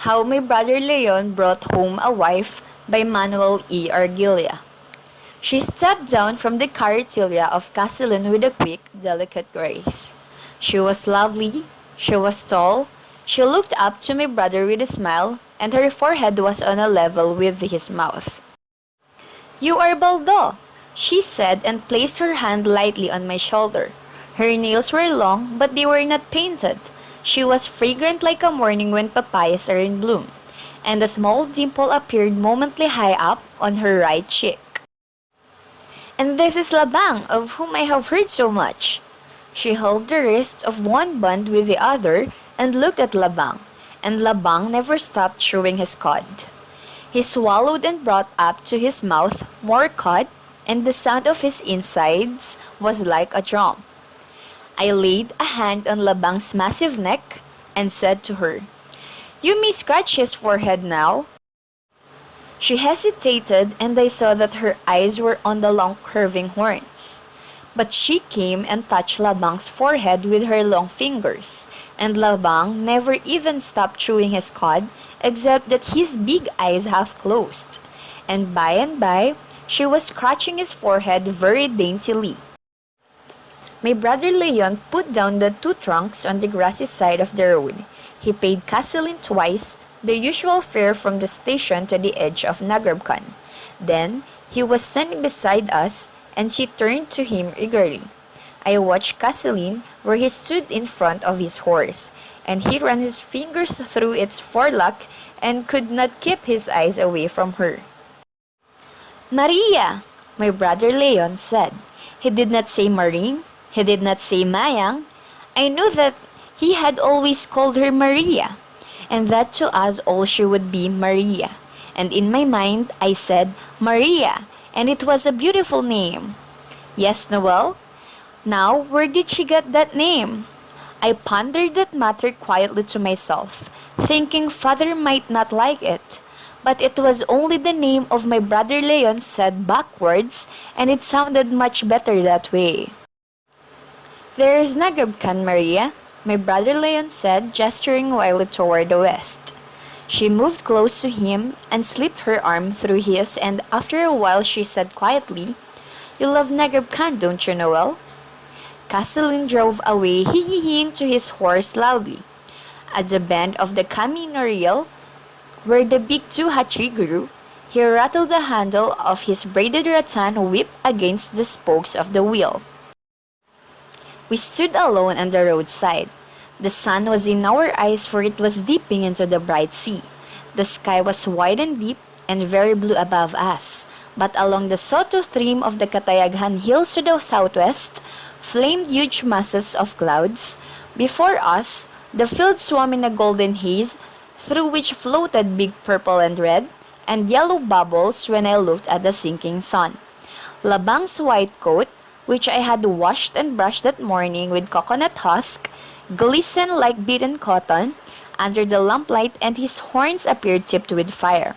How My Brother Leon Brought Home a Wife by Manuel E. Arguilla. She stepped down from the carretilla of Castellan with a quick, delicate grace. She was lovely, she was tall, she looked up to my brother with a smile, and her forehead was on a level with his mouth. "You are Baldo," she said and placed her hand lightly on my shoulder. Her nails were long, but they were not painted. She was fragrant like a morning when papayas are in bloom, and a small dimple appeared momently high up on her right cheek. "And this is Labang, of whom I have heard so much." She held the wrist of one band with the other and looked at Labang, and Labang never stopped chewing his cud. He swallowed and brought up to his mouth more cud, and the sound of his insides was like a drum. I laid a hand on Labang's massive neck and said to her, "You may scratch his forehead now." She hesitated, and I saw that her eyes were on the long curving horns. But she came and touched Labang's forehead with her long fingers, and Labang never even stopped chewing his cud, except that his big eyes half closed. And by, she was scratching his forehead very daintily. My brother Leon put down the two trunks on the grassy side of the road. He paid Castellan twice the usual fare from the station to the edge of Nagrabkan. Then, he was standing beside us, and she turned to him eagerly. I watched Castellan where he stood in front of his horse, and he ran his fingers through its forelock and could not keep his eyes away from her. "Maria," my brother Leon said. He did not say Maring, he did not say Mayang. I knew that he had always called her Maria, and that to us all she would be Maria. And in my mind, I said, "Maria," and it was a beautiful name. Yes, Noel? Now, where did she get that name? I pondered that matter quietly to myself, thinking father might not like it. But it was only the name of my brother Leon said backwards, and it sounded much better that way. "There is Nagrabkan, Maria," my brother Leon said, gesturing wildly toward the west. She moved close to him and slipped her arm through his, and after a while she said quietly, "You love Nagrabkan, don't you, Noel?" Castellan drove away, hee-heeing to his horse loudly. At the bend of the Camino Real, where the big tuha tree grew, he rattled the handle of his braided rattan whip against the spokes of the wheel. We stood alone on the roadside. The sun was in our eyes, for it was dipping into the bright sea. The sky was wide and deep and very blue above us, but along the sawtooth rim of the Katayaghan Hills to the southwest flamed huge masses of clouds. Before us, the field swam in a golden haze, through which floated big purple and red and yellow bubbles when I looked at the sinking sun. Labang's white coat, which I had washed and brushed that morning with coconut husk, glistened like beaten cotton under the lamplight, and his horns appeared tipped with fire.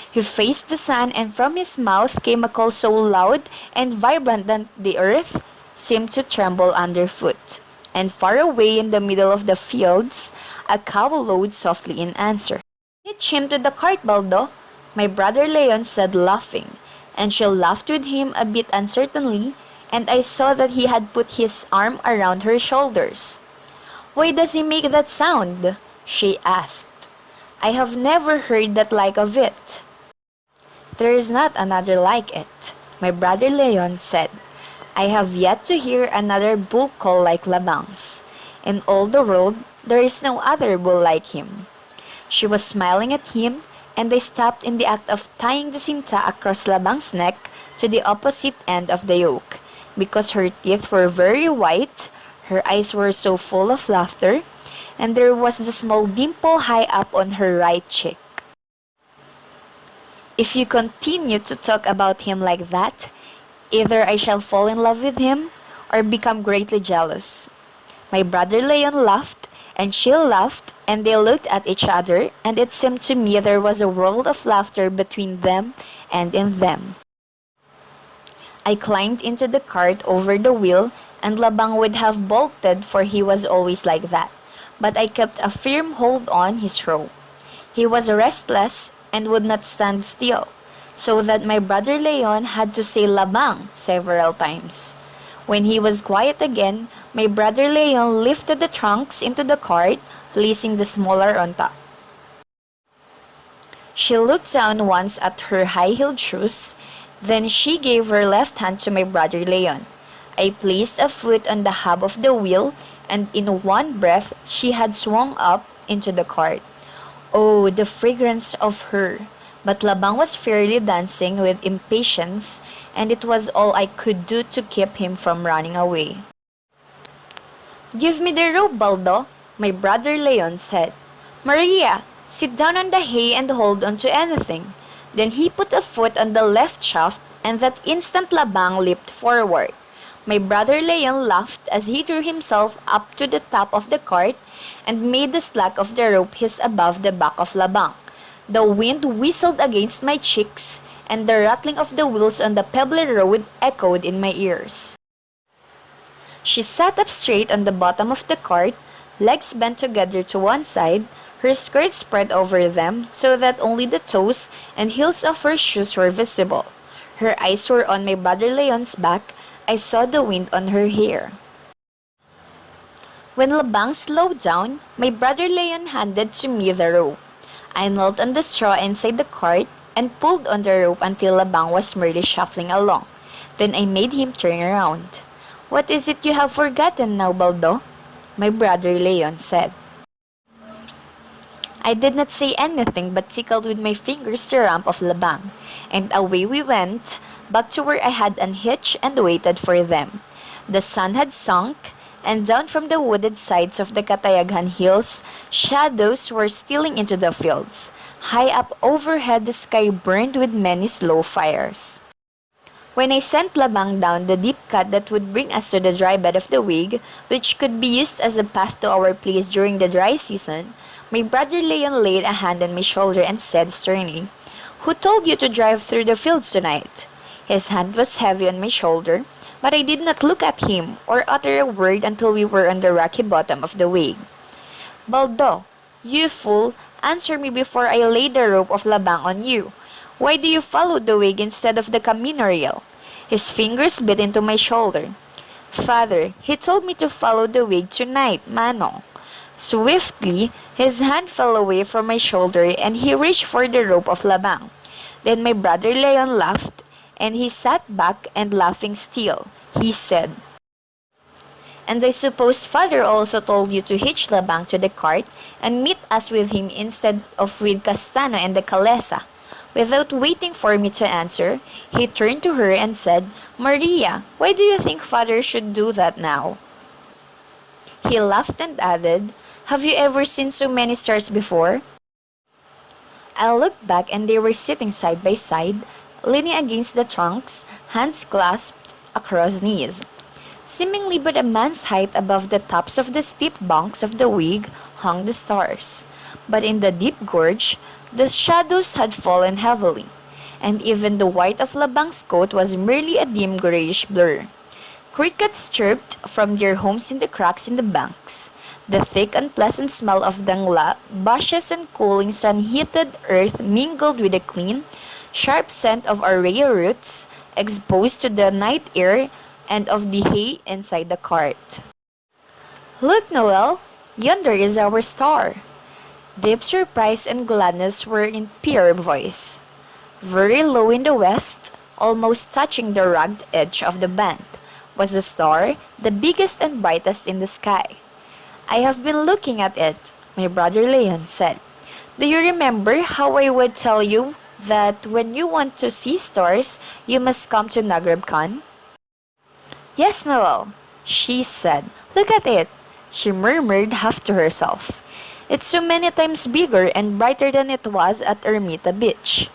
He faced the sun, and from his mouth came a call so loud and vibrant that the earth seemed to tremble underfoot. And far away in the middle of the fields, a cow lowed softly in answer. "Hitch him to the cart, Baldo," my brother Leon said, laughing, and she laughed with him a bit uncertainly, and I saw that he had put his arm around her shoulders. "Why does he make that sound?" she asked. "I have never heard that like of it." "There is not another like it," my brother Leon said. "I have yet to hear another bull call like Labang's. In all the world, there is no other bull like him." She was smiling at him, and I stopped in the act of tying the cinta across Labang's neck to the opposite end of the yoke. Because her teeth were very white, her eyes were so full of laughter, and there was the small dimple high up on her right cheek. "If you continue to talk about him like that, either I shall fall in love with him or become greatly jealous." My brother Leon laughed, and she laughed, and they looked at each other, and it seemed to me there was a world of laughter between them and in them. I climbed into the cart over the wheel, and Labang would have bolted, for he was always like that. But I kept a firm hold on his rope. He was restless and would not stand still, so that my brother Leon had to say labang several times. When he was quiet again, my brother Leon lifted the trunks into the cart, placing the smaller on top. She looked down once at her high-heeled shoes, then she gave her left hand to my brother Leon. I placed a foot on the hub of the wheel, and in one breath she had swung up into the cart. Oh, the fragrance of her! But Labang was fairly dancing with impatience, and it was all I could do to keep him from running away. "Give me the rope, Baldo," my brother Leon said. "Maria, sit down on the hay and hold on to anything." Then he put a foot on the left shaft, and that instant Labang leaped forward. My brother Leon laughed as he drew himself up to the top of the cart and made the slack of the rope hiss above the back of Labang. The wind whistled against my cheeks, and the rattling of the wheels on the pebbly road echoed in my ears. She sat up straight on the bottom of the cart, legs bent together to one side, her skirt spread over them so that only the toes and heels of her shoes were visible. Her eyes were on my brother Leon's back. I saw the wind on her hair. When Labang slowed down, my brother Leon handed to me the rope. I knelt on the straw inside the cart and pulled on the rope until Labang was merely shuffling along. Then I made him turn around. "What is it you have forgotten now, Baldo?" my brother Leon said. I did not say anything but tickled with my fingers the ramp of Labang, and away we went, back to where I had unhitched and waited for them. The sun had sunk, and down from the wooded sides of the Catayaghan hills, shadows were stealing into the fields. High up overhead, the sky burned with many slow fires. When I sent Labang down the deep cut that would bring us to the dry bed of the Wig, which could be used as a path to our place during the dry season, my brother Leon laid a hand on my shoulder and said sternly, "Who told you to drive through the fields tonight?" His hand was heavy on my shoulder, but I did not look at him or utter a word until we were on the rocky bottom of the Wig. "Baldo, you fool, answer me before I lay the rope of Labang on you. Why do you follow the Wig instead of the camino rail?" His fingers bit into my shoulder. "Father, he told me to follow the Wig tonight, Manong." Swiftly, his hand fell away from my shoulder and he reached for the rope of Labang. Then my brother Leon laughed, and he sat back and laughing still. He said, "And I suppose father also told you to hitch Labang to the cart and meet us with him instead of with Castano and the Calesa." Without waiting for me to answer, he turned to her and said, "Maria, why do you think father should do that now?" He laughed and added, "Have you ever seen so many stars before?" I looked back and they were sitting side by side, leaning against the trunks, hands clasped across knees. Seemingly but a man's height above the tops of the steep banks of the Wig hung the stars. But in the deep gorge, the shadows had fallen heavily, and even the white of Labang's coat was merely a dim grayish blur. Crickets chirped from their homes in the cracks in the banks. The thick, unpleasant smell of dangla, bushes, and cooling sun-heated earth mingled with the clean, sharp scent of arraya roots exposed to the night air and of the hay inside the cart. "Look, Noel, yonder is our star." Deep surprise and gladness were in pure voice. Very low in the west, almost touching the rugged edge of the band, was the star, the biggest and brightest in the sky. "I have been looking at it," my brother Leon said. "Do you remember how I would tell you that when you want to see stars, you must come to Nagreb Khan?" "Yes, Noel," she said. "Look at it," she murmured half to herself. "It's so many times bigger and brighter than it was at Ermita Beach.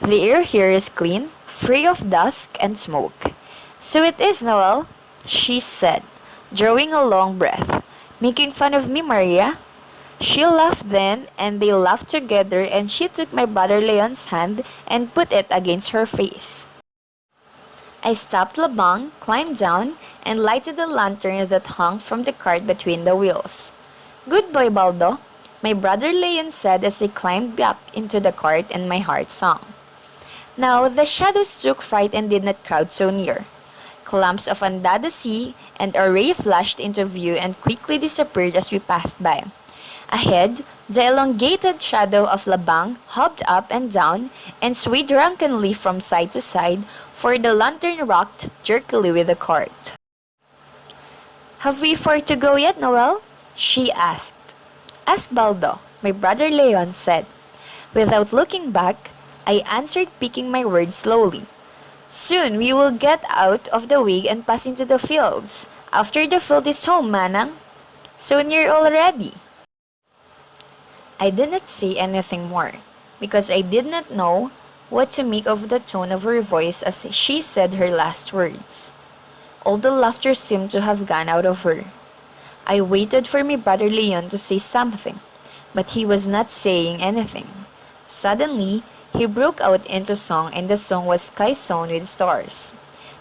The air here is clean, free of dust and smoke." "So it is, Noel," she said, drawing a long breath. "Making fun of me, Maria?" She laughed then, and they laughed together, and she took my brother Leon's hand and put it against her face. I stopped Labang, climbed down, and lighted the lantern that hung from the cart between the wheels. "Good boy, Baldo," my brother Leon said as he climbed back into the cart and my heart sung. Now the shadows took fright and did not crowd so near. Clumps of Andada Sea and a ray flashed into view and quickly disappeared as we passed by. Ahead, the elongated shadow of Labang hopped up and down and swayed drunkenly from side to side, for the lantern rocked jerkily with the cart. "Have we far to go yet, Noel?" she asked. "Ask Baldo," my brother Leon said. Without looking back, I answered, picking my words slowly. "Soon we will get out of the way and pass into the fields. After the field is home, Manang. So near already." I did not say anything more, because I did not know what to make of the tone of her voice as she said her last words. All the laughter seemed to have gone out of her. I waited for my brother Leon to say something, but he was not saying anything. Suddenly, he broke out into song, and the song was "Sky Sown with Stars,"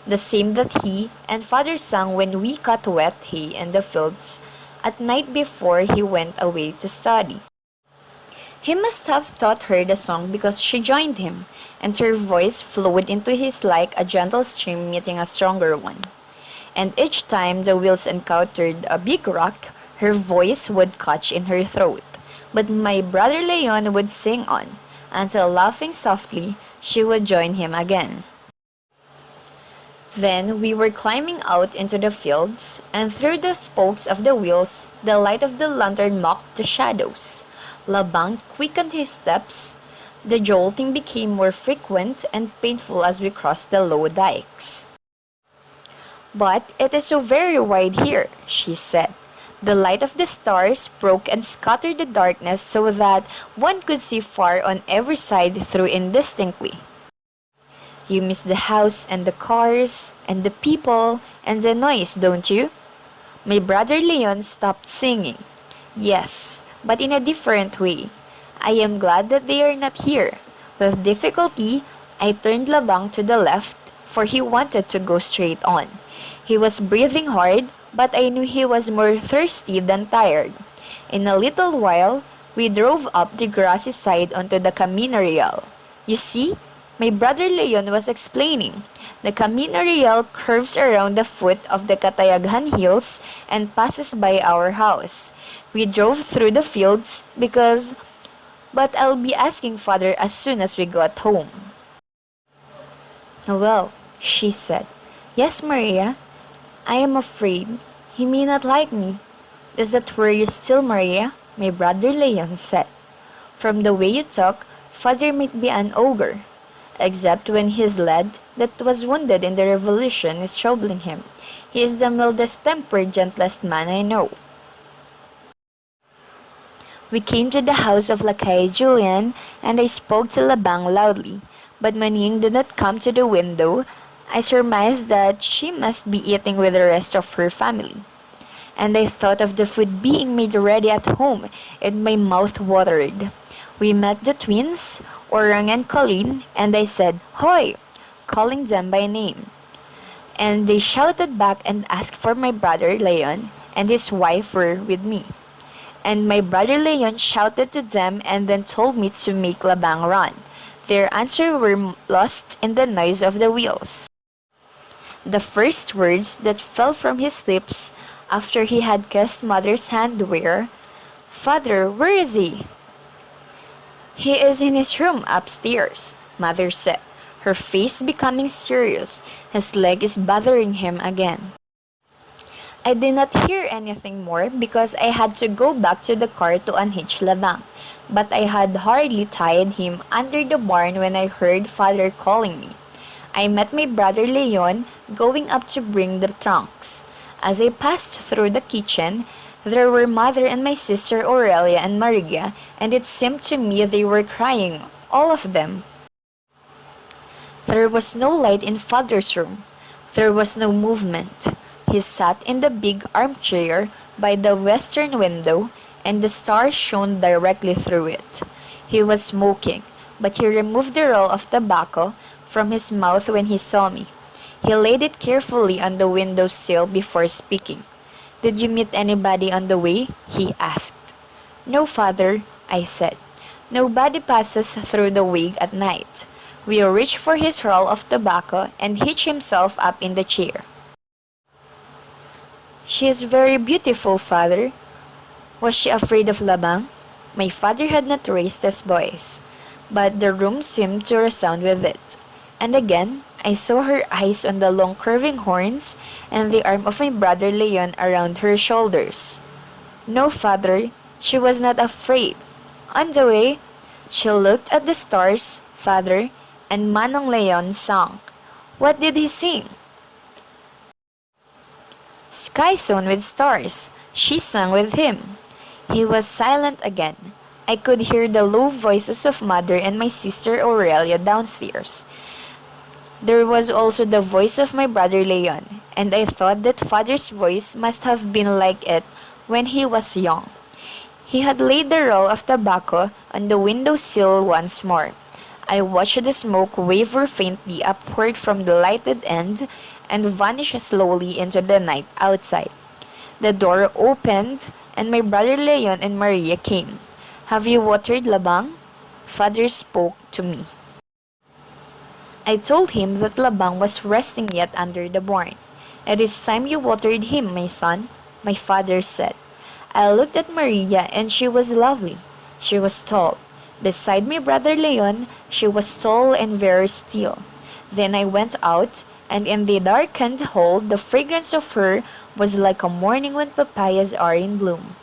the same that he and father sang when we cut wet hay in the fields at night before he went away to study. He must have taught her the song because she joined him, and her voice flowed into his like a gentle stream meeting a stronger one. And each time the wheels encountered a big rock, her voice would catch in her throat. But my brother Leon would sing on, until laughing softly, she would join him again. Then we were climbing out into the fields, and through the spokes of the wheels, the light of the lantern mocked the shadows. Labang quickened his steps. The jolting became more frequent and painful as we crossed the low dikes. "But it is so very wide here," she said. The light of the stars broke and scattered the darkness so that one could see far on every side through indistinctly. "You miss the house and the cars and the people and the noise, don't you?" My brother Leon stopped singing. "Yes, but in a different way. I am glad that they are not here." With difficulty, I turned Labang to the left, for he wanted to go straight on. He was breathing hard, but I knew he was more thirsty than tired. In a little while, we drove up the grassy side onto the Camino Real. "You see," my brother Leon was explaining, "the Camino Real curves around the foot of the Catayaghan Hills and passes by our house. We drove through the fields but I'll be asking father as soon as we got home." "Noel," she said. "Yes, Maria. I am afraid he may not like me." "Does that worry you still, Maria?" my brother Leon said. "From the way you talk, father might be an ogre. Except when his lad that was wounded in the revolution is troubling him. He is the mildest-tempered, gentlest man I know." We came to the house of Lakay Julian, and I spoke to Labang loudly, but Maning did not come to the window. I surmised that she must be eating with the rest of her family. And I thought of the food being made ready at home, and my mouth watered. We met the twins, Orang and Colleen, and I said, "Hoy!" calling them by name. And they shouted back and asked for my brother Leon, and his wife were with me. And my brother Leon shouted to them and then told me to make Labang run. Their answers were lost in the noise of the wheels. The first words that fell from his lips after he had kissed Mother's hand were, "Father, where is he?" "He is in his room upstairs," Mother said, her face becoming serious. "His leg is bothering him again." I did not hear anything more because I had to go back to the car to unhitch Labang, but I had hardly tied him under the barn when I heard Father calling me. I met my brother Leon going up to bring the trunks. As I passed through the kitchen, there were Mother and my sister Aurelia and Maria, and it seemed to me they were crying, all of them. There was no light in Father's room. There was no movement. He sat in the big armchair by the western window, and the stars shone directly through it. He was smoking, but he removed the roll of tobacco from his mouth when he saw me. He laid it carefully on the window sill before speaking. "Did you meet anybody on the way?" he asked. "No, father," I said. "Nobody passes through the wig at night." We reached for his roll of tobacco and hitched himself up in the chair. "She is very beautiful, father." Was she afraid of Labang? My father had not raised his voice, but the room seemed to resound with it. And again, I saw her eyes on the long curving horns and the arm of my brother Leon around her shoulders. "No, father, she was not afraid. On the way, she looked at the stars, father, and Manong Leon sang." "What did he sing?" "Sky Sown with Stars." She sang with him. He was silent again. I could hear the low voices of mother and my sister Aurelia downstairs. There was also the voice of my brother Leon, and I thought that father's voice must have been like it when he was young. He had laid the roll of tobacco on the window sill once more. I watched the smoke waver faintly upward from the lighted end and vanish slowly into the night outside. The door opened, and my brother Leon and Maria came. "Have you watered Labang?" Father spoke to me. I told him that Labang was resting yet under the barn. "It is time you watered him, my son," my father said. I looked at Maria, and she was lovely. She was tall. Beside my brother Leon, she was tall and very still. Then I went out, and in the darkened hall the fragrance of her was like a morning when papayas are in bloom.